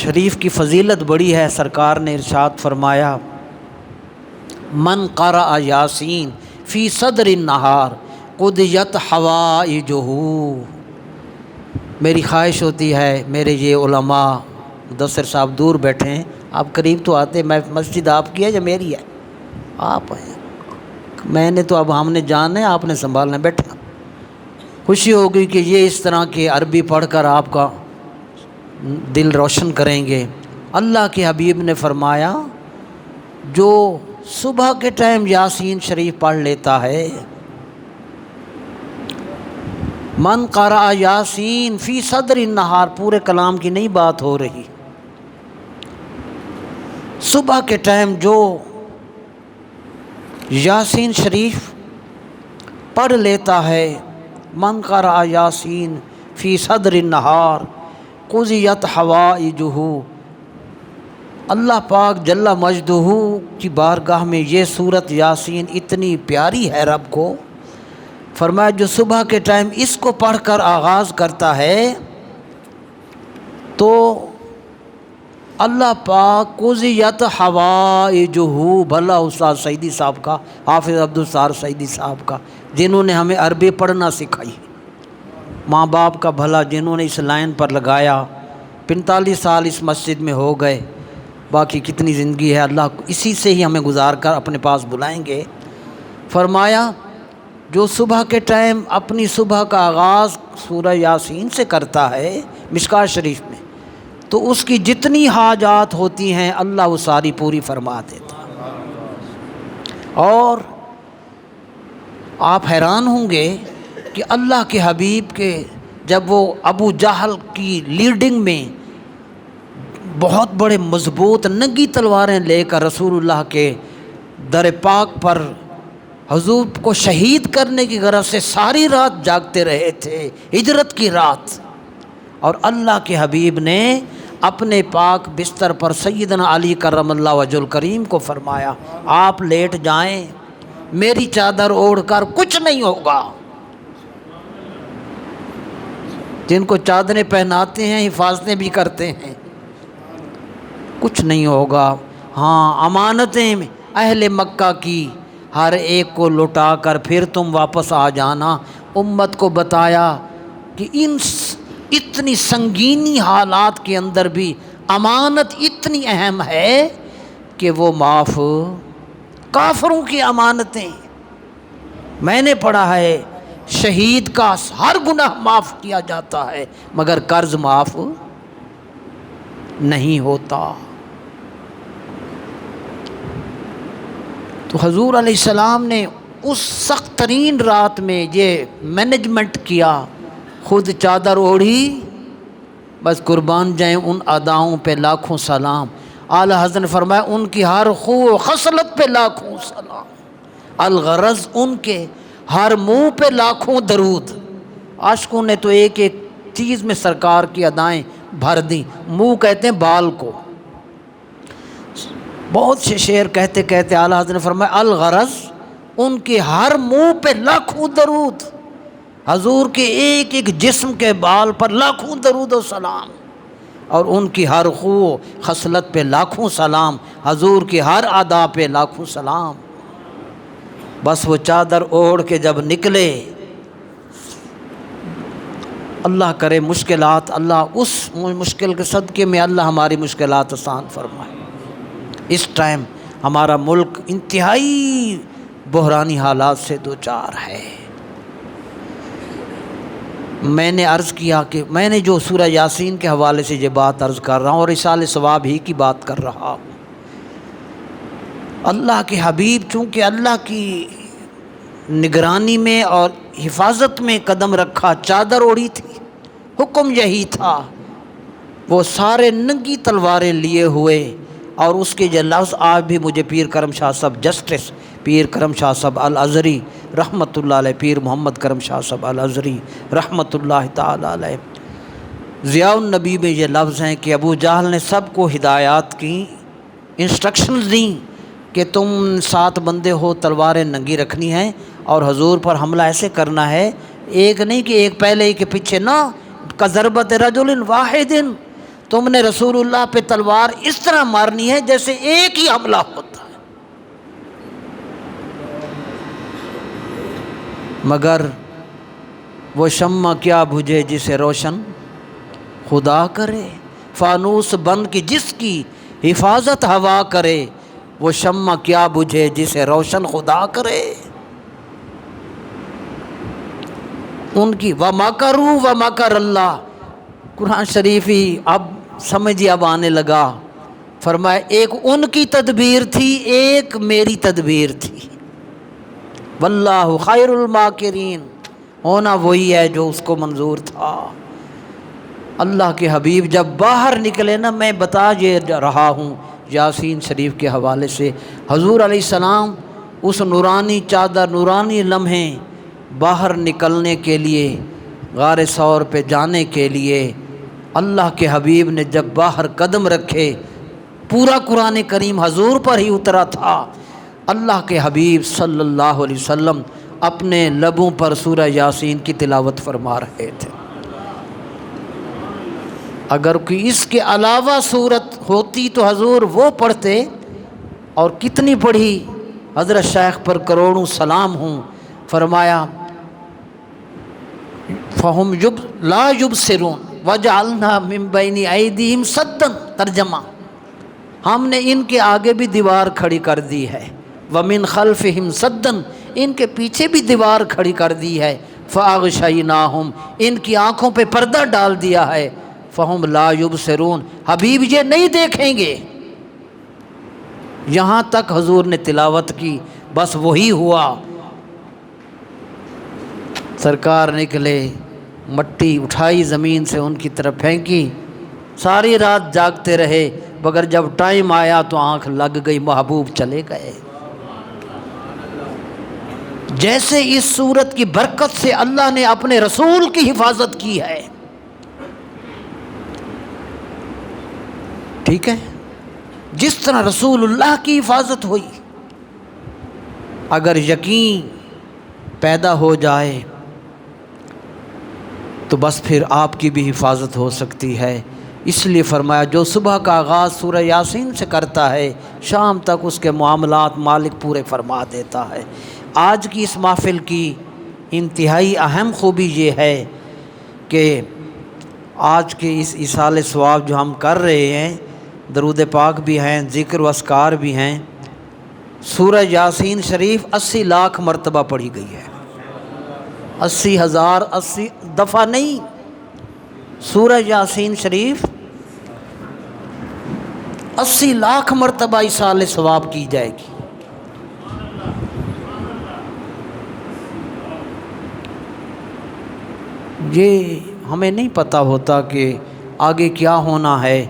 شریف کی فضیلت بڑی ہے۔ سرکار نے ارشاد فرمایا من قرأ یاسین فی صدر النہار قضیت حوائجہ۔ میری خواہش ہوتی ہے، میرے یہ علماء مدثر صاحب دور بیٹھے ہیں، آپ قریب تو آتے، میں مسجد آپ کی ہے یا میری ہے؟ آپ ہیں، میں نے تو اب ہم نے جانا ہے، آپ نے سنبھالنا ہے، بیٹھا۔ خوشی ہوگی کہ یہ اس طرح کے عربی پڑھ کر آپ کا دل روشن کریں گے۔ اللہ کے حبیب نے فرمایا جو صبح کے ٹائم یاسین شریف پڑھ لیتا ہے، من قرأ یاسین فی صدر النہار، پورے کلام کی نئی بات ہو رہی، صبح کے ٹائم جو یاسین شریف پڑھ لیتا ہے، من قرأ یاسین فی صدر النہار قضیت حوائجہ، اللہ پاک جل مجدہ کی بارگاہ میں یہ سورت یاسین اتنی پیاری ہے رب کو، فرمایا جو صبح کے ٹائم اس کو پڑھ کر آغاز کرتا ہے تو اللہ پاک قضیت حوائجہ، بھلا استاد سعیدی صاحب کا، حافظ عبدالستار سعیدی صاحب کا، جنہوں نے ہمیں عربی پڑھنا سکھائی، ماں باپ کا بھلا جنہوں نے اس لائن پر لگایا، 45 سال اس مسجد میں ہو گئے، باقی کتنی زندگی ہے اللہ اسی سے ہی ہمیں گزار کر اپنے پاس بلائیں گے۔ فرمایا جو صبح کے ٹائم اپنی صبح کا آغاز سورہ یاسین سے کرتا ہے مشکوٰۃ شریف میں، تو اس کی جتنی حاجات ہوتی ہیں اللہ وہ ساری پوری فرما دیتا۔ اور آپ حیران ہوں گے کہ اللہ کے حبیب کے جب وہ ابو جہل کی لیڈنگ میں بہت بڑے مضبوط ننگی تلواریں لے کر رسول اللہ کے در پاک پر حضور کو شہید کرنے کی غرض سے ساری رات جاگتے رہے تھے، ہجرت کی رات، اور اللہ کے حبیب نے اپنے پاک بستر پر سیدنا علی کرم اللہ وجہ الکریم کو فرمایا آپ لیٹ جائیں، میری چادر اوڑھ کر کچھ نہیں ہوگا۔ جن کو چادریں پہناتے ہیں حفاظتیں بھی کرتے ہیں، کچھ نہیں ہوگا۔ ہاں امانتیں اہل مکہ کی ہر ایک کو لوٹا کر پھر تم واپس آ جانا۔ امت کو بتایا کہ ان اتنی سنگینی حالات کے اندر بھی امانت اتنی اہم ہے کہ وہ معاف، کافروں کی امانتیں، میں نے پڑھا ہے شہید کا ہر گناہ معاف کیا جاتا ہے مگر قرض معاف نہیں ہوتا۔ تو حضور علیہ السلام نے اس سخت ترین رات میں یہ مینجمنٹ کیا، خود چادر اوڑھی، بس قربان جائیں ان اداؤں پہ لاکھوں سلام۔ اعلیٰ حضرت نے فرمایا ان کی ہر خو و خصلت پہ لاکھوں سلام، الغرض ان کے ہر منہ پہ لاکھوں درود۔ عاشقوں نے تو ایک ایک چیز میں سرکار کی ادائیں بھر دیں، منہ کہتے ہیں بال کو، بہت سے شعر کہتے کہتے اعلیٰ حضرت نے فرمایا الغرض ان کے ہر منہ پہ لاکھوں درود، حضور کے ایک ایک جسم کے بال پر لاکھوں درود و سلام، اور ان کی ہر خو و خصلت پہ لاکھوں سلام، حضور کی ہر ادا پہ لاکھوں سلام۔ بس وہ چادر اوڑھ کے جب نکلے، اللہ کرے مشکلات، اللہ اس مشکل کے صدقے میں اللہ ہماری مشکلات آسان فرمائے۔ اس ٹائم ہمارا ملک انتہائی بحرانی حالات سے دوچار ہے۔ میں نے عرض کیا کہ میں نے جو سورہ یاسین کے حوالے سے یہ بات عرض کر رہا ہوں اور اصال ثواب ہی کی بات کر رہا ہوں، اللہ کے حبیب چونکہ اللہ کی نگرانی میں اور حفاظت میں قدم رکھا، چادر اوڑھی تھی، حکم یہی تھا، وہ سارے ننگی تلواریں لیے ہوئے، اور اس کے یہ لفظ آج بھی مجھے پیر کرم شاہ صاحب جسٹس پیر کرم شاہ صاحب الازہری رحمۃ اللہ علیہ، پیر محمد کرم شاہ صاحب الازہری رحمۃ اللہ تعالی علیہ، ضیاء النبی میں یہ لفظ ہیں کہ ابو جہل نے سب کو ہدایات کی، انسٹرکشنز دیں کہ تم 7 بندے ہو، تلواریں ننگی رکھنی ہیں اور حضور پر حملہ ایسے کرنا ہے، ایک نہیں کہ ایک پہلے ہی کے پیچھے، نہ کضربت رجل واحد، تم نے رسول اللہ پہ تلوار اس طرح مارنی ہے جیسے ایک ہی حملہ ہوتا ہے، مگر وہ شمع کیا بجھے جسے روشن خدا کرے، فانوس بند کی جس کی حفاظت ہوا کرے، وہ شمع کیا بجھے جسے روشن خدا کرے۔ ان کی وَمَكَرُوا وَمَكَرَ اللَّهُ، قرآن شریف ہی اب سمجھیے اب آنے لگا، فرمایا ایک ان کی تدبیر تھی، ایک میری تدبیر تھی، واللہ خیر الماکرین، ہونا وہی ہے جو اس کو منظور تھا۔ اللہ کے حبیب جب باہر نکلے نا، میں بتا یہ رہا ہوں یاسین شریف کے حوالے سے، حضور علیہ السلام اس نورانی چادر، نورانی لمحے باہر نکلنے کے لیے، غار ثور پہ جانے کے لیے، اللہ کے حبیب نے جب باہر قدم رکھے، پورا قرآن کریم حضور پر ہی اترا تھا۔ اللہ کے حبیب صلی اللہ علیہ وسلم اپنے لبوں پر سورہ یاسین کی تلاوت فرما رہے تھے۔ اگر کوئی اس کے علاوہ صورت ہوتی تو حضور وہ پڑھتے، اور کتنی پڑھی، حضرت شیخ پر کروڑوں سلام ہوں، فرمایا فَهُمْ لَا يُبْصِرُونَ وَجَعَلْنَا مِن بَيْنِ أَيْدِيهِمْ سَدًّا، ترجمہ ہم نے ان کے آگے بھی دیوار کھڑی کر دی ہے، وَمِن خَلْفِهِمْ سَدًّا، ان کے پیچھے بھی دیوار کھڑی کر دی ہے، فَأَغْشَيْنَاهُمْ، ان کی آنکھوں پہ پردہ ڈال دیا ہے، فَهُمْ لَا يُبْصِرُونَ، حبیب یہ نہیں دیکھیں گے۔ یہاں تک حضور نے تلاوت کی، بس وہی ہوا، سرکار نکلے، مٹی اٹھائی زمین سے ان کی طرف پھینکی، ساری رات جاگتے رہے، مگر جب ٹائم آیا تو آنکھ لگ گئی، محبوب چلے گئے۔ جیسے اس صورت کی برکت سے اللہ نے اپنے رسول کی حفاظت کی ہے، ٹھیک ہے، جس طرح رسول اللہ کی حفاظت ہوئی، اگر یقین پیدا ہو جائے تو بس پھر آپ کی بھی حفاظت ہو سکتی ہے۔ اس لیے فرمایا جو صبح کا آغاز سورہ یاسین سے کرتا ہے، شام تک اس کے معاملات مالک پورے فرما دیتا ہے۔ آج کی اس محفل کی انتہائی اہم خوبی یہ ہے کہ آج کے اس ایصال ثواب جو ہم کر رہے ہیں، درود پاک بھی ہیں، ذکر و اذکار بھی ہیں، سورہ یاسین شریف 80 لاکھ مرتبہ پڑھی گئی ہے، 80,000 80 دفعہ نہیں، سورہ یاسین شریف 80 لاکھ مرتبہ ایصال ثواب کی جائے گی۔ یہ ہمیں نہیں پتہ ہوتا کہ آگے کیا ہونا ہے،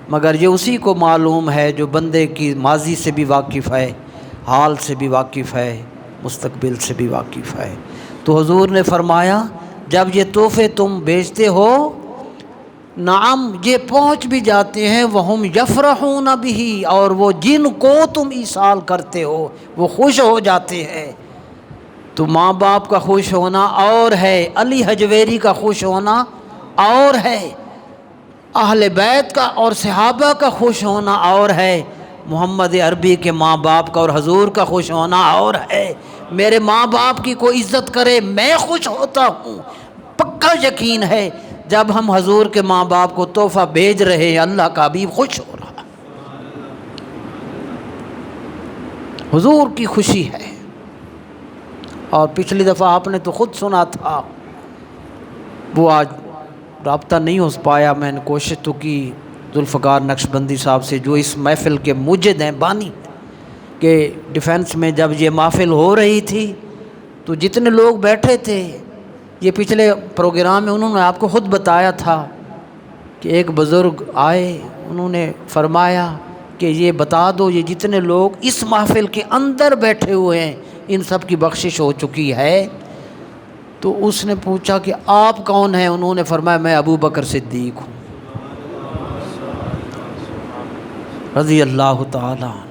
مگر یہ اسی کو معلوم ہے جو بندے کی ماضی سے بھی واقف ہے، حال سے بھی واقف ہے، مستقبل سے بھی واقف ہے۔ تو حضور نے فرمایا جب یہ تحفے تم بیچتے ہو، نعم یہ پہنچ بھی جاتے ہیں، وہم یفرحون بہ، اور وہ جن کو تم ایصال کرتے ہو وہ خوش ہو جاتے ہیں۔ تو ماں باپ کا خوش ہونا اور ہے، علی حجویری کا خوش ہونا اور ہے، اہل بیت کا اور صحابہ کا خوش ہونا اور ہے، محمد عربی کے ماں باپ کا اور حضور کا خوش ہونا اور ہے۔ میرے ماں باپ کی کوئی عزت کرے میں خوش ہوتا ہوں، پکا یقین ہے جب ہم حضور کے ماں باپ کو تحفہ بھیج رہے ہیں، اللہ کا حبیب خوش ہو رہا، حضور کی خوشی ہے۔ اور پچھلی دفعہ آپ نے تو خود سنا تھا، وہ آج رابطہ نہیں ہو پایا، میں نے کوشش تو کی ذوالفقار نقشبندی صاحب سے جو اس محفل کے موجد ہیں، بانی، کہ ڈیفنس میں جب یہ محفل ہو رہی تھی تو جتنے لوگ بیٹھے تھے، یہ پچھلے پروگرام میں انہوں نے آپ کو خود بتایا تھا کہ ایک بزرگ آئے، انہوں نے فرمایا کہ یہ بتا دو یہ جتنے لوگ اس محفل کے اندر بیٹھے ہوئے ہیں ان سب کی بخشش ہو چکی ہے۔ تو اس نے پوچھا کہ آپ کون ہیں؟ انہوں نے فرمایا میں ابو بکر صدیق ہوں رضی اللہ تعالی عنہ،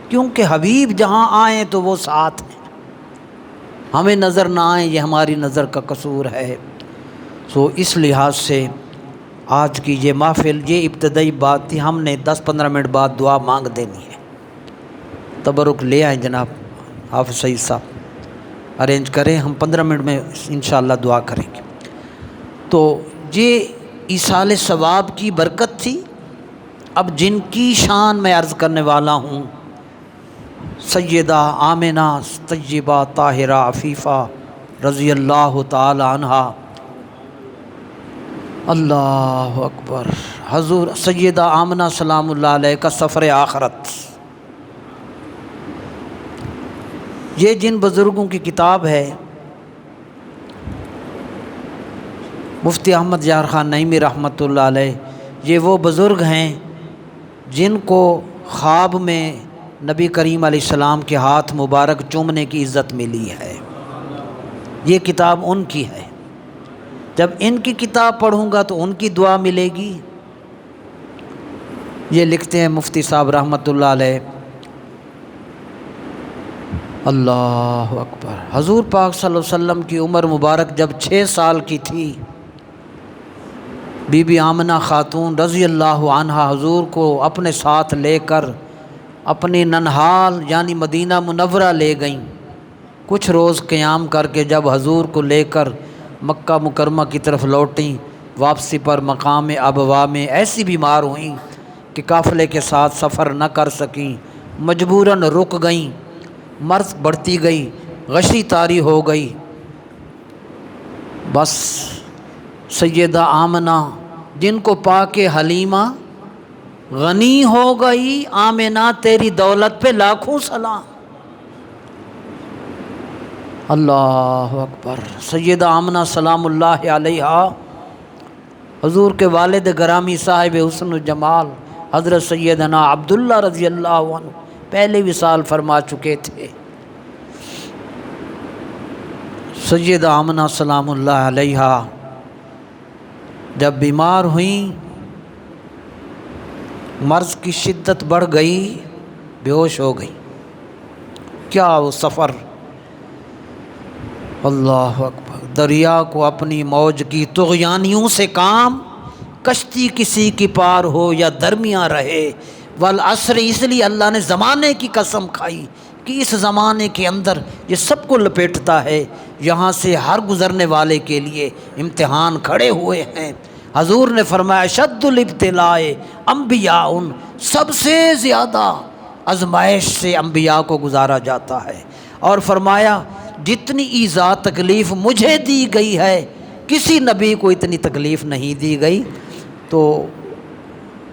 کیونکہ حبیب جہاں آئیں تو وہ ساتھ ہیں، ہمیں نظر نہ آئیں یہ ہماری نظر کا قصور ہے۔ سو اس لحاظ سے آج کی یہ محفل یہ ابتدائی بات تھی، ہم نے 10-15 منٹ بعد دعا مانگ دینی ہے۔ تبرک لے آئیں جناب حافظ سعید صاحب، ارینج کریں، ہم 15 منٹ میں انشاءاللہ دعا کریں گے۔ تو یہ ایصال ثواب کی برکت تھی۔ اب جن کی شان میں عرض کرنے والا ہوں، سیدہ آمنہ طیبہ طاہرہ عفیفہ رضی اللہ تعالی عنہا، اللہ اکبر، حضور سیدہ آمنہ سلام اللہ علیہ کا سفر آخرت، یہ جن بزرگوں کی کتاب ہے، مفتی احمد یار خان نعیمی رحمۃ اللہ علیہ، یہ وہ بزرگ ہیں جن کو خواب میں نبی کریم علیہ السلام کے ہاتھ مبارک چومنے کی عزت ملی ہے۔ یہ کتاب ان کی ہے، جب ان کی کتاب پڑھوں گا تو ان کی دعا ملے گی۔ یہ لکھتے ہیں مفتی صاحب رحمۃ اللہ علیہ، اللہ اکبر، حضور پاک صلی اللہ علیہ وسلم کی عمر مبارک جب 6 سال کی تھی، بی بی آمنہ خاتون رضی اللہ عنہا حضور کو اپنے ساتھ لے کر اپنی ننہال یعنی مدینہ منورہ لے گئیں۔ کچھ روز قیام کر کے جب حضور کو لے کر مکہ مکرمہ کی طرف لوٹیں، واپسی پر مقام ابوا میں ایسی بیمار ہوئیں کہ قافلے کے ساتھ سفر نہ کر سکیں، مجبوراً رک گئیں، مرض بڑھتی گئی، غشی طاری ہو گئی۔ بس سیدہ آمنہ جن کو پا کے حلیمہ غنی ہو گئی، آمنہ تیری دولت پہ لاکھوں سلام، اللہ اکبر۔ سیدہ آمنہ سلام اللہ علیہ حضور کے والد گرامی صاحب حسن و جمال حضرت سیدنا عبداللہ رضی اللہ عنہ پہلے وصال فرما چکے تھے۔ سیدہ آمنہ سلام اللہ علیہ جب بیمار ہوئیں، مرض کی شدت بڑھ گئی، بے ہوش ہو گئی۔ کیا وہ سفر، اللہ اکبر، دریا کو اپنی موج کی طغیانیوں سے کام، کشتی کسی کی پار ہو یا درمیاں رہے، والعصر، اس لیے اللہ نے زمانے کی قسم کھائی کہ اس زمانے کے اندر یہ سب کو لپیٹتا ہے، یہاں سے ہر گزرنے والے کے لیے امتحان کھڑے ہوئے ہیں۔ حضور نے فرمایا شد الابتلاء انبیاء، سب سے زیادہ آزمائش سے انبیاء کو گزارا جاتا ہے، اور فرمایا جتنی ایذا تکلیف مجھے دی گئی ہے کسی نبی کو اتنی تکلیف نہیں دی گئی۔ تو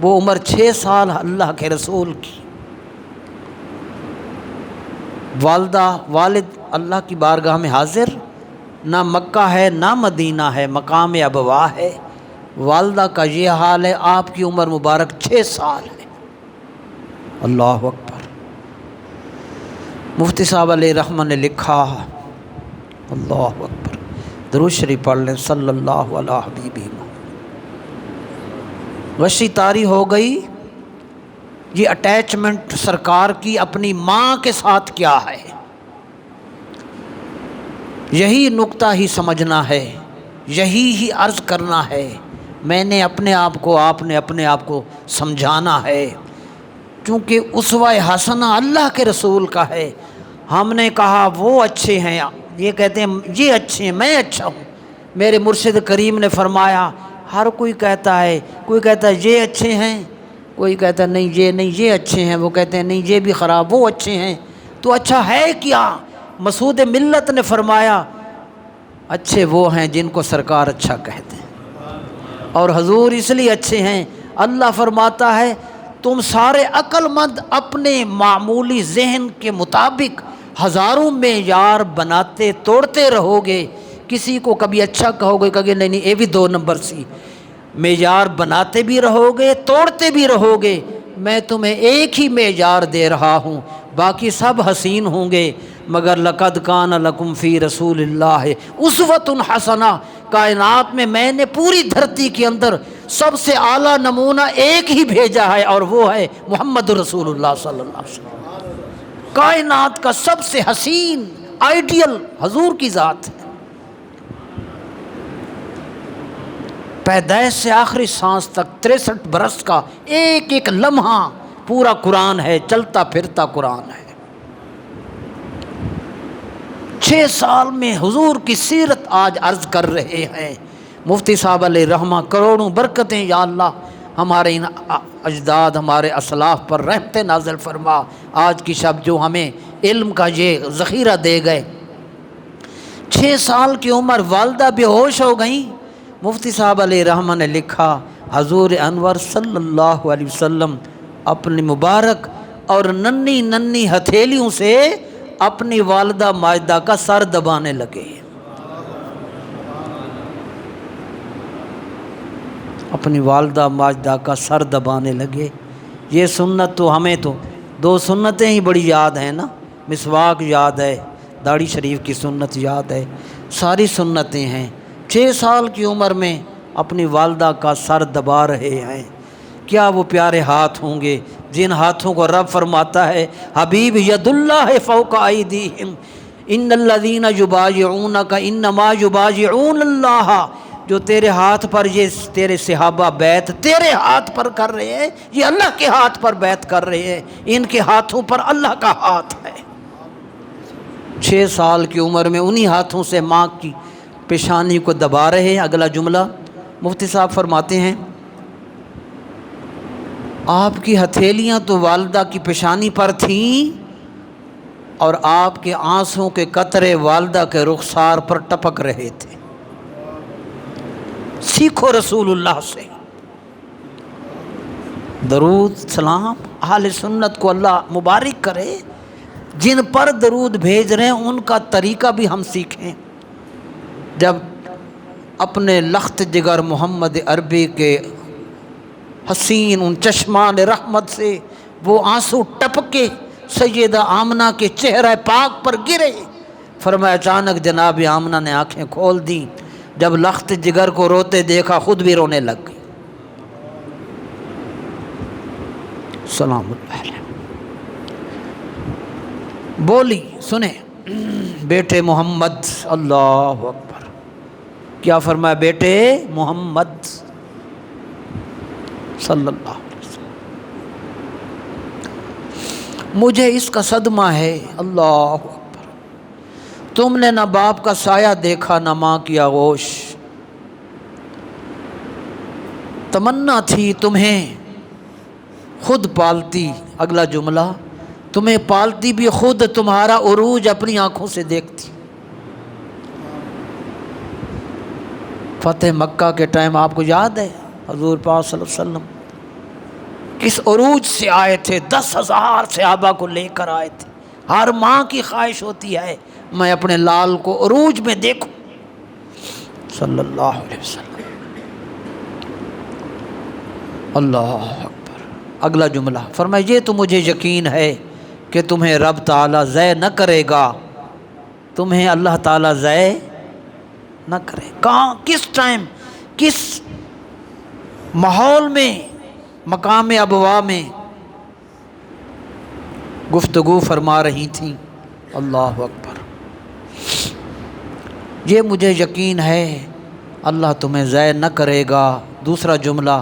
وہ عمر 6 سال اللہ کے رسول کی، والدہ والد اللہ کی بارگاہ میں حاضر، نہ مکہ ہے نہ مدینہ ہے، مقام ابوا ہے، والدہ کا یہ حال ہے، آپ کی عمر مبارک 6 سال ہے، اللہ اکبر۔ مفتی صاحب علیہ رحمہ نے لکھا، اللہ اکبر، درود شریف پڑھ لیں صلی اللہ علیہ حبیبہ۔ غشی طاری ہو گئی، یہ اٹیچمنٹ سرکار کی اپنی ماں کے ساتھ کیا ہے، یہی نقطہ ہی سمجھنا ہے، یہی ہی عرض کرنا ہے۔ میں نے اپنے آپ کو، آپ نے اپنے آپ کو سمجھانا ہے، چونکہ اسوہ حسنہ اللہ کے رسول کا ہے۔ ہم نے کہا وہ اچھے ہیں، یہ کہتے ہیں یہ اچھے ہیں، میں اچھا ہوں۔ میرے مرشد کریم نے فرمایا ہر کوئی کہتا ہے، کوئی کہتا ہے یہ اچھے ہیں، کوئی کہتا ہے نہیں یہ نہیں یہ اچھے ہیں، وہ کہتے ہیں نہیں یہ بھی خراب، وہ اچھے ہیں، تو اچھا ہے کیا؟ مسعود ملت نے فرمایا اچھے وہ ہیں جن کو سرکار اچھا کہتے ہیں، اور حضور اس لیے اچھے ہیں، اللہ فرماتا ہے تم سارے عقل مند اپنے معمولی ذہن کے مطابق ہزاروں معیار بناتے توڑتے رہو گے، کسی کو کبھی اچھا کہو گے، کہو گے نہیں نہیں یہ بھی 2 نمبر سی، معیار بناتے بھی رہو گے توڑتے بھی رہو گے، میں تمہیں ایک ہی معیار دے رہا ہوں، باقی سب حسین ہوں گے، مگر لقد کان لکم فی رسول اللہ اسوۃ حسنہ، کائنات میں نے پوری دھرتی کے اندر سب سے اعلیٰ نمونہ ایک ہی بھیجا ہے، اور وہ ہے محمد رسول اللہ صلی اللہ علیہ وسلم۔ کائنات کا سب سے حسین آئیڈیل حضور کی ذات ہے۔ پیدائش سے آخری سانس تک 63 برس کا ایک ایک لمحہ پورا قرآن ہے، چلتا پھرتا قرآن ہے۔ 6 سال میں حضور کی سیرت آج عرض کر رہے ہیں۔ مفتی صاحب علیہ رحمہ کروڑوں برکتیں یا اللہ ہمارے ان اجداد ہمارے اسلاف پر رحمت نازل فرما۔ آج کی شب جو ہمیں علم کا یہ ذخیرہ دے گئے۔ 6 سال کی عمر والدہ بے ہوش ہو گئیں۔ مفتی صاحب علیہ رحمہ نے لکھا حضور انور صلی اللہ علیہ وسلم اپنی مبارک اور ننھی ننھی ہتھیلیوں سے اپنی والدہ ماجدہ کا سر دبانے لگے، اپنی والدہ ماجدہ کا سر دبانے لگے۔ یہ سنت تو ہمیں تو 2 سنتیں ہی بڑی یاد ہیں نا، مسواک یاد ہے، داڑھی شریف کی سنت یاد ہے، ساری سنتیں ہیں۔ 6 سال کی عمر میں اپنی والدہ کا سر دبا رہے ہیں۔ کیا وہ پیارے ہاتھ ہوں گے جن ہاتھوں کو رب فرماتا ہے حبیب ید اللہ فوق ایدیہم ان الذین یبایعونک انما یبایعون اللہ، جو تیرے ہاتھ پر یہ تیرے صحابہ بیعت تیرے ہاتھ پر کر رہے ہیں، یہ اللہ کے ہاتھ پر بیعت کر رہے ہیں، ان کے ہاتھوں پر اللہ کا ہاتھ ہے۔ 6 سال کی عمر میں انہی ہاتھوں سے ماں کی پیشانی کو دبا رہے ہیں۔ اگلا جملہ مفتی صاحب فرماتے ہیں آپ کی ہتھیلیاں تو والدہ کی پیشانی پر تھیں اور آپ کے آنسوں کے قطرے والدہ کے رخسار پر ٹپک رہے تھے۔ سیکھو رسول اللہ سے۔ درود سلام اہل سنت کو اللہ مبارک کرے، جن پر درود بھیج رہے ہیں ان کا طریقہ بھی ہم سیکھیں۔ جب اپنے لخت جگر محمد عربی کے حسین ان چشمان رحمت سے وہ آنسو ٹپکے سیدہ آمنہ کے چہرہ پاک پر گرے، فرمایا اچانک جناب آمنہ نے آنکھیں کھول دیں، جب لخت جگر کو روتے دیکھا خود بھی رونے لگ گئی۔ سلام اللہ علیہ بولی سنیں بیٹے محمد، اللہ اکبر، کیا فرمایا بیٹے محمد صلی اللہ علیہ وسلم، مجھے اس کا صدمہ ہے، اللہ اکبر، تم نے نہ باپ کا سایہ دیکھا نہ ماں کی آغوش، تمنا تھی تمہیں خود پالتی، اگلا جملہ تمہیں پالتی بھی خود، تمہارا عروج اپنی آنکھوں سے دیکھتی۔ فتح مکہ کے ٹائم آپ کو یاد ہے حضور پاک صلی اللہ علیہ وسلم کس عروج سے آئے تھے، 10,000 صحابہ کو لے کر آئے تھے۔ ہر ماں کی خواہش ہوتی ہے میں اپنے لال کو عروج میں دیکھوں صلی اللہ علیہ وسلم۔ اللہ اکبر، اگلا جملہ فرمایا یہ تو مجھے یقین ہے کہ تمہیں رب تعالیٰ ضائع نہ کرے گا، تمہیں اللہ تعالیٰ ضائع نہ کرے۔ کہاں، کس ٹائم، کس ماحول میں، مقام ابوا میں گفتگو فرما رہی تھیں، اللہ اکبر، یہ مجھے یقین ہے اللہ تمہیں ضائع نہ کرے گا۔ دوسرا جملہ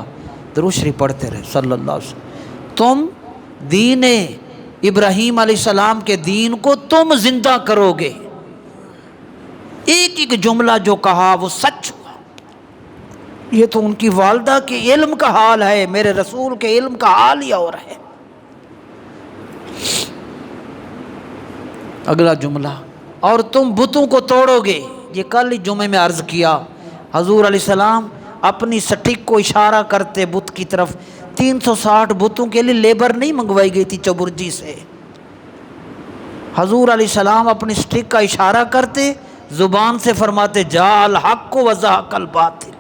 درود شریف پڑھتے رہے صلی اللہ علیہ وسلم، تم دین ابراہیم علیہ السلام کے دین کو تم زندہ کرو گے۔ ایک ایک جملہ جو کہا وہ سچ ہوا۔ یہ تو ان کی والدہ کے علم کا حال ہے، میرے رسول کے علم کا حال ہی اور ہے۔ اگلا جملہ اور تم بتوں کو توڑو گے، یہ کل ہی جمعے میں عرض کیا، حضور علیہ السلام اپنی سٹک کو اشارہ کرتے بت کی طرف، 360 بتوں کے لیے لیبر نہیں منگوائی گئی تھی چبرجی سے، حضور علیہ السلام اپنی سٹک کا اشارہ کرتے، زبان سے فرماتے جا الحق و زہق الباطل،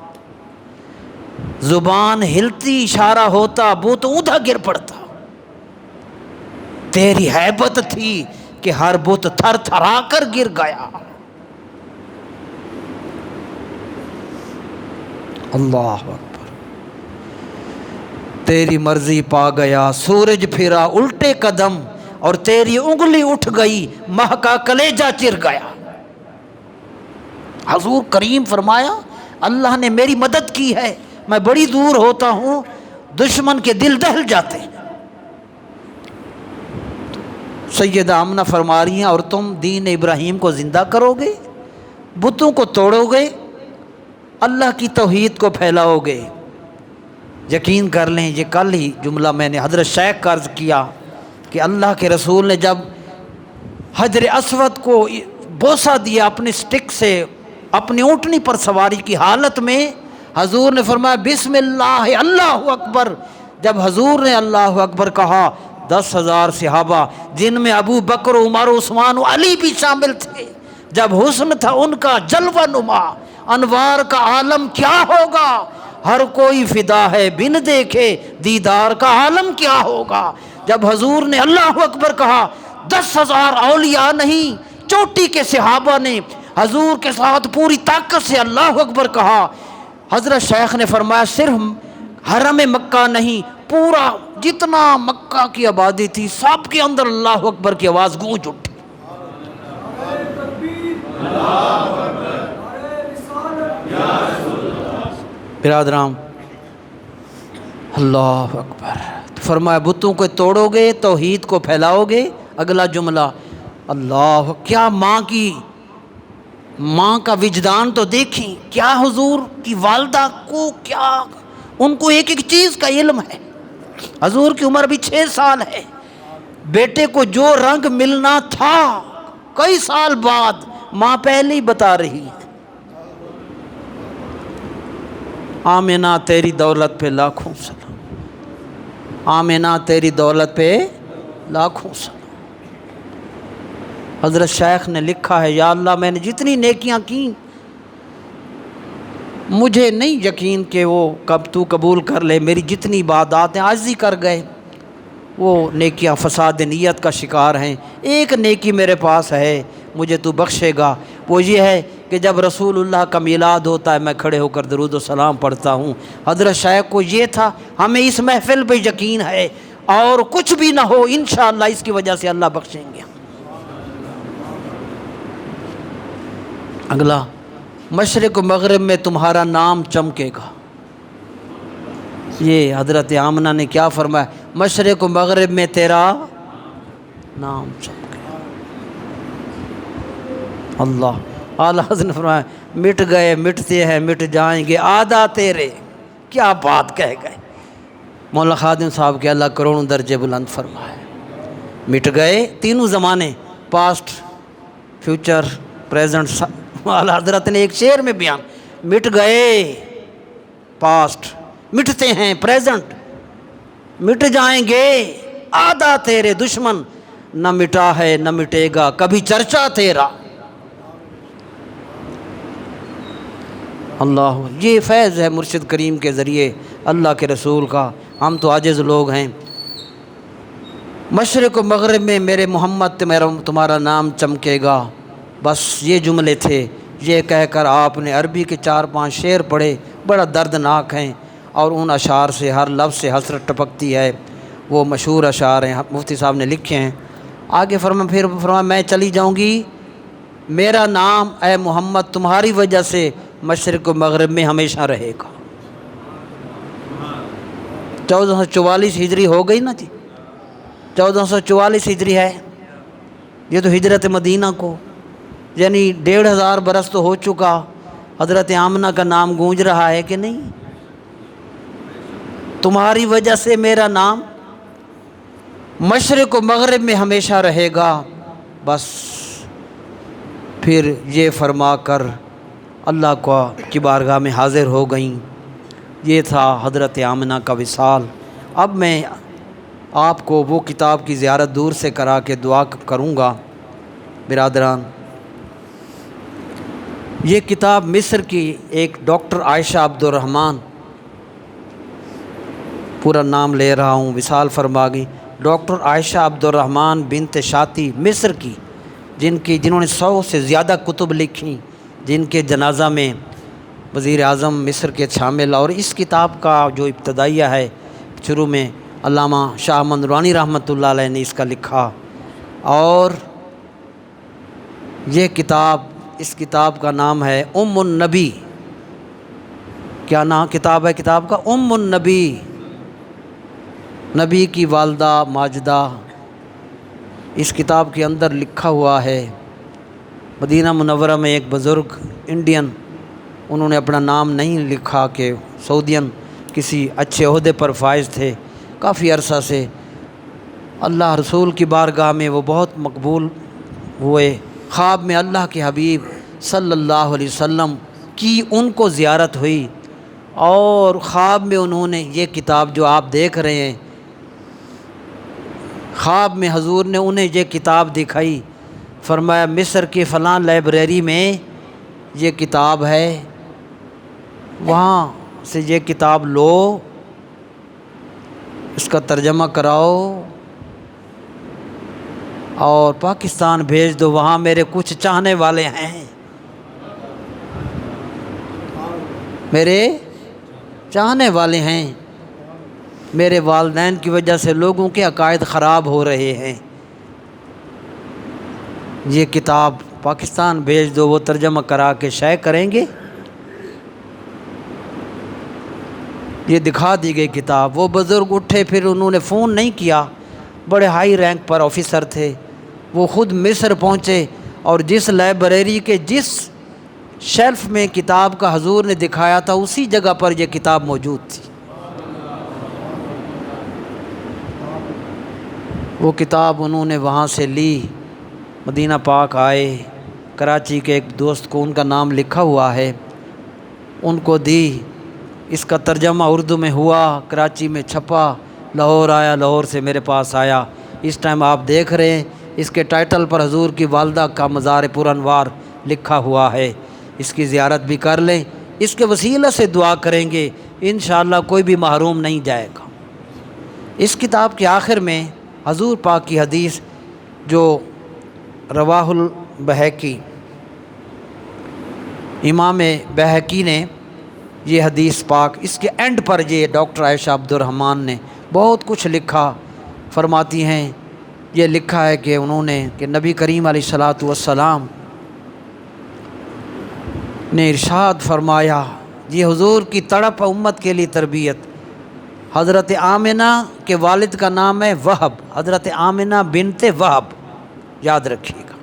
زبان ہلتی اشارہ ہوتا بت اوندا گر پڑتا۔ تیری ہیبت تھی کہ ہر بت تھر تھرا کر گر گیا۔ اللہ اکبر، تیری مرضی پا گیا سورج پھرا الٹے قدم، اور تیری انگلی اٹھ گئی ماہ کا کلیجہ چر گیا۔ حضور کریم فرمایا اللہ نے میری مدد کی ہے، میں بڑی دور ہوتا ہوں، دشمن کے دل دہل جاتے ہیں۔ سیدہ آمنہ فرما رہی ہیں اور تم دین ابراہیم کو زندہ کرو گے، بتوں کو توڑو گے، اللہ کی توحید کو پھیلاؤ گے۔ یقین کر لیں یہ کل ہی جملہ میں نے حضرت شیخ کا عرض کیا کہ اللہ کے رسول نے جب حجر اسود کو بوسہ دیا اپنے سٹک سے، اپنی اونٹنی پر سواری کی حالت میں، حضور نے فرمایا بسم اللہ اللہ اکبر۔ جب حضور نے اللہ اکبر کہا، 10,000 صحابہ جن میں ابو بکر، عمر، عثمان و علی بھی شامل تھے، جب حسن تھا ان کا جلوہ نما، انوار کا عالم کیا ہوگا، ہر کوئی فدا ہے بن دیکھے دیدار کا عالم کیا ہوگا۔ جب حضور نے اللہ اکبر کہا، 10,000 اولیاء نہیں، چوٹی کے صحابہ نے حضور کے ساتھ پوری طاقت سے اللہ اکبر کہا۔ حضرت شیخ نے فرمایا صرف حرم مکہ نہیں، پورا جتنا مکہ کی آبادی تھی سب کے اندر اللہ اکبر کی آواز گونج اٹھی۔ برادرام اللہ اکبر، فرمایا بتوں کو توڑو گے، توحید کو پھیلاؤ گے۔ اگلا جملہ اللہ، کیا ماں کا وجدان تو دیکھیں، کیا حضور کی والدہ کو، کیا ان کو ایک ایک چیز کا علم ہے۔ حضور کی عمر بھی 6 سال ہے، بیٹے کو جو رنگ ملنا تھا کئی سال بعد ماں پہلے ہی بتا رہی ہے۔ آمینہ تیری دولت پہ لاکھوں سلام، آمینہ تیری دولت پہ لاکھوں سلام۔ حضرت شیخ نے لکھا ہے، یا اللہ میں نے جتنی نیکیاں کی مجھے نہیں یقین کہ وہ کب تو قبول کر لے، میری جتنی عبادات ہیں عاجزی کر گئے، وہ نیکیاں فساد نیت کا شکار ہیں۔ ایک نیکی میرے پاس ہے، مجھے تو بخشے گا، وہ یہ ہے کہ جب رسول اللہ کا میلاد ہوتا ہے میں کھڑے ہو کر درود و سلام پڑھتا ہوں۔ حضرت شیخ کو یہ تھا، ہمیں اس محفل پہ یقین ہے اور کچھ بھی نہ ہو انشاءاللہ اس کی وجہ سے اللہ بخشیں گے۔ اگلا، مشرق و مغرب میں تمہارا نام چمکے گا۔ یہ حضرت آمنہ نے کیا فرمایا، مشرق و مغرب میں تیرا نام چمکے گا۔ اللہ، اعلیٰ حضرت نے فرمایا مٹ گئے مٹتے ہیں مٹ جائیں گے آدھا تیرے، کیا بات کہہ گئے مولا خادم صاحب کے، اللہ کروڑوں درجے بلند فرمائے۔ مٹ گئے تینوں زمانے، پاسٹ، فیوچر، پریزنٹ، اعلیٰ حضرت نے ایک شعر میں بیان، مٹ گئے پاسٹ، مٹتے ہیں پریزنٹ، مٹ جائیں گے آدھا تیرے، دشمن نہ مٹا ہے نہ مٹے گا کبھی چرچا تیرا۔ اللہ، یہ فیض ہے مرشد کریم کے ذریعے اللہ کے رسول کا، ہم تو عاجز لوگ ہیں۔ مشرق و مغرب میں میرے محمد تمہارا نام چمکے گا، بس یہ جملے تھے۔ یہ کہہ کر آپ نے عربی کے 4-5 شعر پڑھے، بڑا دردناک ہیں، اور ان اشعار سے ہر لفظ سے حسرت ٹپکتی ہے، وہ مشہور اشعار ہیں، مفتی صاحب نے لکھے ہیں۔ آگے فرمایا میں چلی جاؤں گی، میرا نام اے محمد تمہاری وجہ سے مشرق و مغرب میں ہمیشہ رہے گا۔ 1444 ہجری ہو گئی نا جی، 1444 ہجری ہے، یہ تو ہجرت مدینہ کو، یعنی 1500 برس تو ہو چکا۔ حضرت آمنہ کا نام گونج رہا ہے کہ نہیں؟ تمہاری وجہ سے میرا نام مشرق و مغرب میں ہمیشہ رہے گا، بس پھر یہ فرما کر اللہ کی بارگاہ میں حاضر ہو گئیں۔ یہ تھا حضرت آمنہ کا وصال۔ اب میں آپ کو وہ کتاب کی زیارت دور سے کرا کے دعا کروں گا۔ برادران، یہ کتاب مصر کی ایک ڈاکٹر عائشہ عبدالرحمن، پورا نام لے رہا ہوں، وصال فرما گئی، ڈاکٹر عائشہ عبدالرحمن بنت شاطی مصر کی، جنہوں نے 100 سے زیادہ کتب لکھی، جن کے جنازہ میں وزیر اعظم مصر کے شامل، اور اس کتاب کا جو ابتدائیہ ہے شروع میں علامہ شاہ احمد نورانی رحمۃ اللہ علیہ نے اس کا لکھا، اور اس کتاب کا نام ہے ام النبی، کیا نام کتاب ہے کتاب کا؟ ام النبی، نبی کی والدہ ماجدہ۔ اس کتاب کے اندر لکھا ہوا ہے، مدینہ منورہ میں ایک بزرگ انڈین، انہوں نے اپنا نام نہیں لکھا کہ سعودین کسی اچھے عہدے پر فائز تھے کافی عرصہ سے، اللہ رسول کی بارگاہ میں وہ بہت مقبول ہوئے۔ خواب میں اللہ کے حبیب صلی اللہ علیہ وسلم کی ان کو زیارت ہوئی، اور خواب میں انہوں نے یہ کتاب جو آپ دیکھ رہے ہیں، خواب میں حضور نے انہیں یہ کتاب دکھائی، فرمایا مصر کی فلاں لائبریری میں یہ کتاب ہے، وہاں سے یہ کتاب لو، اس کا ترجمہ کراؤ اور پاکستان بھیج دو، وہاں میرے کچھ چاہنے والے ہیں، میرے چاہنے والے ہیں، میرے والدین کی وجہ سے لوگوں کے عقائد خراب ہو رہے ہیں، یہ کتاب پاکستان بھیج دو، وہ ترجمہ کرا کے شائع کریں گے۔ یہ دکھا دی گئی کتاب۔ وہ بزرگ اٹھے، پھر انہوں نے فون نہیں کیا، بڑے ہائی رینک پر آفیسر تھے، وہ خود مصر پہنچے، اور جس لائبریری کے جس شیلف میں کتاب کا حضور نے دکھایا تھا اسی جگہ پر یہ کتاب موجود تھی۔ وہ کتاب انہوں نے وہاں سے لی، مدینہ پاک آئے، کراچی کے ایک دوست کو ان کا نام لکھا ہوا ہے ان کو دی، اس کا ترجمہ اردو میں ہوا، کراچی میں چھپا، لاہور آیا، لاہور سے میرے پاس آیا۔ اس ٹائم آپ دیکھ رہے ہیں اس کے ٹائٹل پر حضور کی والدہ کا مزار پر انوار لکھا ہوا ہے، اس کی زیارت بھی کر لیں، اس کے وسیلہ سے دعا کریں گے، انشاءاللہ کوئی بھی محروم نہیں جائے گا۔ اس کتاب کے آخر میں حضور پاک کی حدیث جو رواہ البیہقی، امام بیہقی نے یہ حدیث پاک، اس کے اینڈ پر یہ ڈاکٹر عائشہ عبدالرحمن نے بہت کچھ لکھا، فرماتی ہیں یہ لکھا ہے کہ انہوں نے کہ نبی کریم علیہ الصلاۃ والسلام نے ارشاد فرمایا، یہ حضور کی تڑپ امت کے لیے تربیت۔ حضرت آمنہ کے والد کا نام ہے وہب، حضرت آمنہ بنت وہب، یاد رکھیے گا۔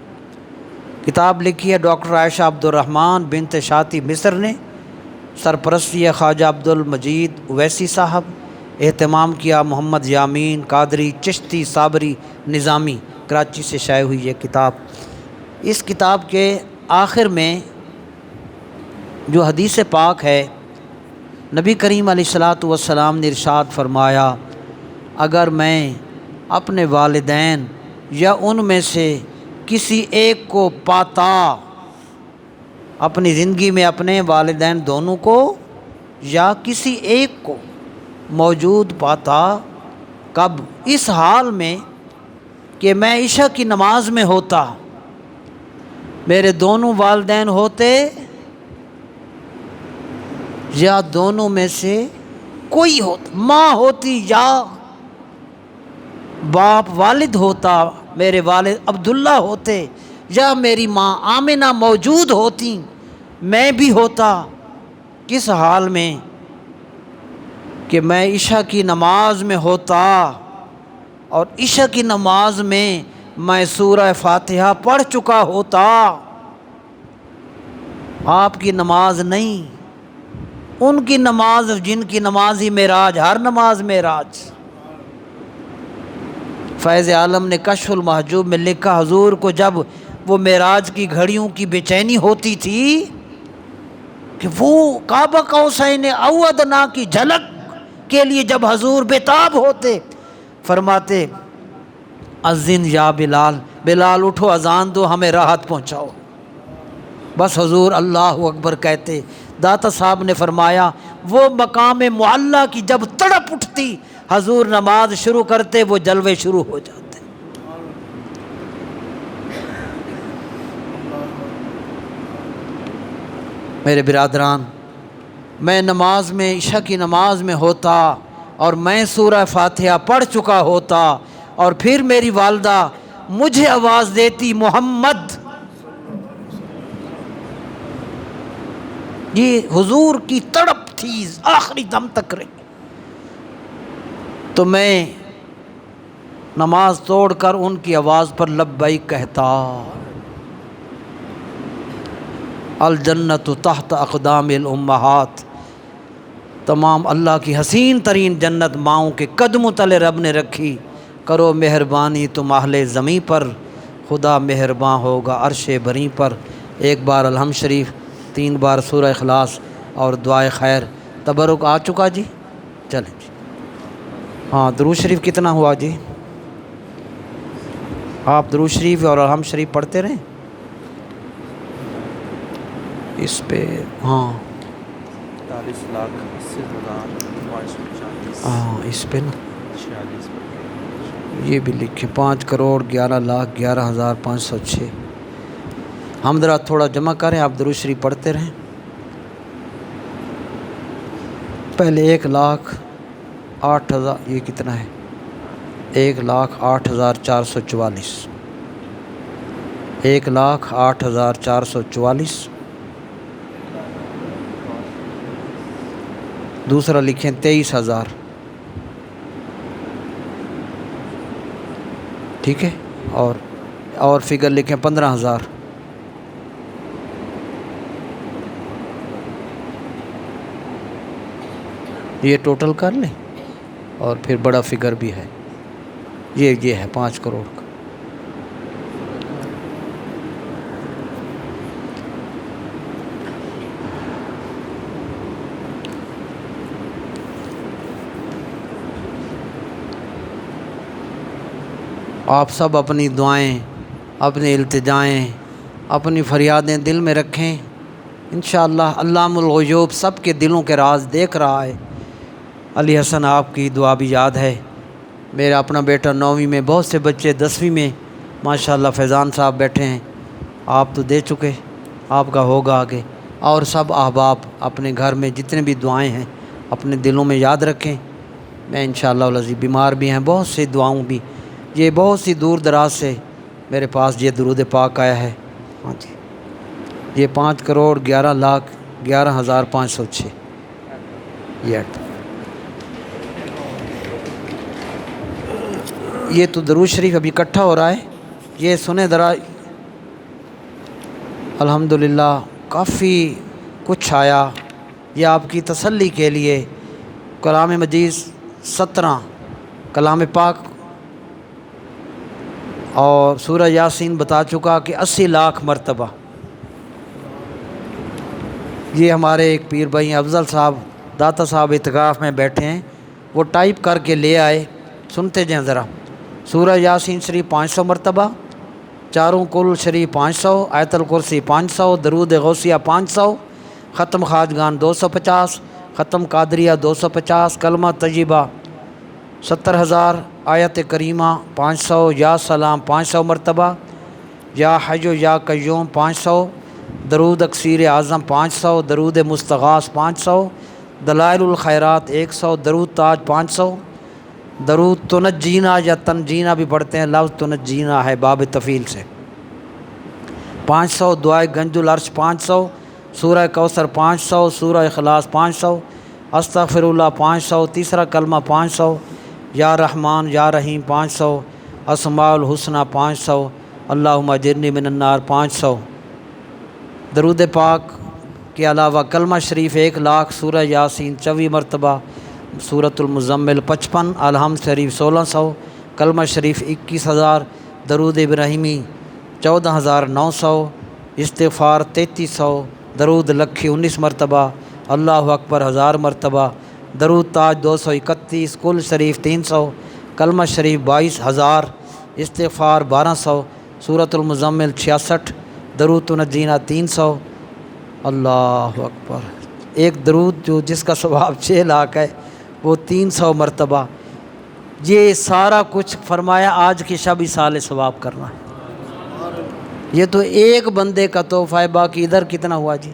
کتاب لکھی ہے ڈاکٹر عائشہ عبدالرحمن بنت شاطی مصر نے، سرپرستی ہے خواجہ عبدالمجید اویسی صاحب، اہتمام کیا محمد یامین قادری چشتی صابری نظامی، کراچی سے شائع ہوئی یہ کتاب۔ اس کتاب کے آخر میں جو حدیث پاک ہے، نبی کریم علیہ الصلاۃ والسلام نے ارشاد فرمایا، اگر میں اپنے والدین یا ان میں سے کسی ایک کو پاتا، اپنی زندگی میں اپنے والدین دونوں کو یا کسی ایک کو موجود پاتا، کب؟ اس حال میں کہ میں عشاء کی نماز میں ہوتا، میرے دونوں والدین ہوتے یا دونوں میں سے کوئی ہوتا، ماں ہوتی یا باپ والد ہوتا، میرے والد عبداللہ ہوتے یا میری ماں آمنہ موجود ہوتی، میں بھی ہوتا، کس حال میں کہ میں عشاء کی نماز میں ہوتا، اور عشاء کی نماز میں میں سورہ فاتحہ پڑھ چکا ہوتا۔ آپ کی نماز نہیں، ان کی نماز، جن کی نماز ہی معراج، ہر نماز معراج۔ فیض عالم نے کشف المحجوب میں لکھا، حضور کو جب وہ معراج کی گھڑیوں کی بے چینی ہوتی تھی کہ وہ کعبہ قوسین او ادنیٰ کی جھلک کے لیے جب حضور بےتاب ہوتے، فرماتے اذن یا بلال، بلال اٹھو اذان دو، ہمیں راحت پہنچاؤ، بس حضور اللہ اکبر کہتے۔ داتا صاحب نے فرمایا وہ مقام معلیٰ کی جب تڑپ اٹھتی، حضور نماز شروع کرتے، وہ جلوے شروع ہو جاتے۔ میرے برادران، میں نماز میں، عشاء کی نماز میں ہوتا اور میں سورہ فاتحہ پڑھ چکا ہوتا، اور پھر میری والدہ مجھے آواز دیتی محمد، یہ حضور کی تڑپ تھی۔ نفیس آخری دم تک رہی۔ تو میں نماز توڑ کر ان کی آواز پر لبیک کہتا، الجنت تحت اقدام الامہات، تمام اللہ کی حسین ترین جنت ماؤں کے قدموں تلے رب نے رکھی، کرو مہربانی تم اہل زمیں پر، خدا مہرباں ہوگا عرش بری پر۔ ایک بار الحمد شریف، 3 بار سورہ اخلاص اور دعائے خیر۔ تبرک آ چکا جی؟ چلیں جی۔ ہاں درود شریف کتنا ہوا جی؟ آپ درود شریف اور الحمد شریف پڑھتے رہیں اس پہ۔ ہاں 40,80,540 ہاں اس پہ نا یہ بھی لکھیں 5,11,11,506۔ ہم ذرا تھوڑا جمع کریں، آپ درود شریف پڑھتے رہیں۔ پہلے 1,08,000، یہ کتنا ہے؟ 1,08,444، 1,08,444۔ دوسرا لکھیں 23,000، ٹھیک ہے، اور فگر لکھیں 15,000۔ یہ ٹوٹل کر لیں، اور پھر بڑا فگر بھی ہے، یہ ہے 5 کروڑ کا۔ آپ سب اپنی دعائیں، اپنی التجائیں، اپنی فریادیں دل میں رکھیں، انشاءاللہ علام الغیوب سب کے دلوں کے راز دیکھ رہا ہے۔ علی حسن آپ کی دعا بھی یاد ہے، میرا اپنا بیٹا 9ویں میں، بہت سے بچے 10ویں میں، ماشاءاللہ فیضان صاحب بیٹھے ہیں، آپ تو دے چکے، آپ کا ہوگا آگے۔ اور سب احباب اپنے گھر میں جتنے بھی دعائیں ہیں اپنے دلوں میں یاد رکھیں۔ میں انشاءاللہ العزیز بیمار بھی ہیں، بہت سی دعاؤں بھی، یہ بہت سی دور دراز سے میرے پاس یہ درود پاک آیا ہے۔ ہاں جی، یہ 5,11,11,506 یہ تو درود شریف ابھی اکٹھا ہو رہا ہے، یہ سنیں ذرا۔ الحمدللہ کافی کچھ آیا، یہ آپ کی تسلی کے لیے۔ کلام مجید 17، کلام پاک اور سورہ یاسین بتا چکا کہ 80 لاکھ مرتبہ۔ یہ ہمارے ایک پیر بھائی افضل صاحب داتا صاحب اعتکاف میں بیٹھے ہیں، وہ ٹائپ کر کے لے آئے، سنتے جائیں ذرا۔ سورہ یاسین شریف 500 مرتبہ، چاروں کل شریف 500، آیت الکرسی 500، درود غوثیہ 500، ختم خواجگان 250، ختم قادریہ 250، کلمہ طیبہ 70,000، آیت کریمہ 500، یا سلام 500 مرتبہ، یا حی یا قیوم 500، درود اکثیر اعظم 500، درود مستغاث 500، دلائل الخیرات 100، درود تاج 500، درود تنجینا یا تنجینا بھی پڑھتے ہیں، لفظ تنجینا ہے باب تفیل سے 500، دعائے گنج العرش 500، سورہ کوثر 500، سورہ اخلاص 500، استغفر اللہ 500، تیسرا کلمہ 500، یا رحمان یا رحیم 500، اسماء الحسنہ 500، اللہم اجرنی من النار 500۔ درود پاک کے علاوہ کلمہ شریف 1 لاکھ، سورہ یاسین 24 مرتبہ، سورۃ المزمل 55، الحمد شریف 1600، کلمہ شریف 21,000، درود ابراہیمی 14,900، استغفار 3300، درود لکھی 19 مرتبہ، اللہ اکبر 1000 مرتبہ، درود تاج 231، کل شریف 300، کلمہ شریف 22,000، استغفار 1200، سورۃ المزمل 66، درود تنجینا 300۔ اللہ اکبر، ایک درود جو جس کا ثواب 6 لاکھ ہے وہ 300 مرتبہ۔ یہ سارا کچھ فرمایا آج کی شب ایصال ثواب کرنا ہے۔ یہ تو ایک بندے کا تحفہ ہے، باقی ادھر کتنا ہوا جی؟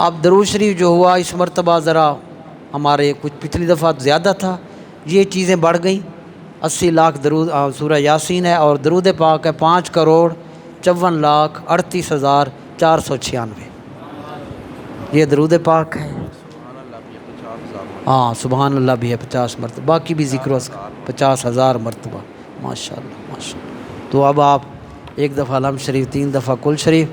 اب درود شریف جو ہوا اس مرتبہ ذرا ہمارے کچھ پچھلی دفعہ زیادہ تھا، یہ چیزیں بڑھ گئیں۔ 80 لاکھ درود سورہ یاسین ہے، اور درود پاک ہے 5,54,38,496۔ یہ درود پاک ہے. سبحان اللہ بھی 50,000 ہاں سبحان اللہ بھی ہے 50 مرتبہ، باقی بھی ذکر و 50,000 مرتبہ. ماشاء اللہ ماشاء اللہ. تو اب آپ ایک دفعہ علم شریف، 3 دفعہ کل شریف.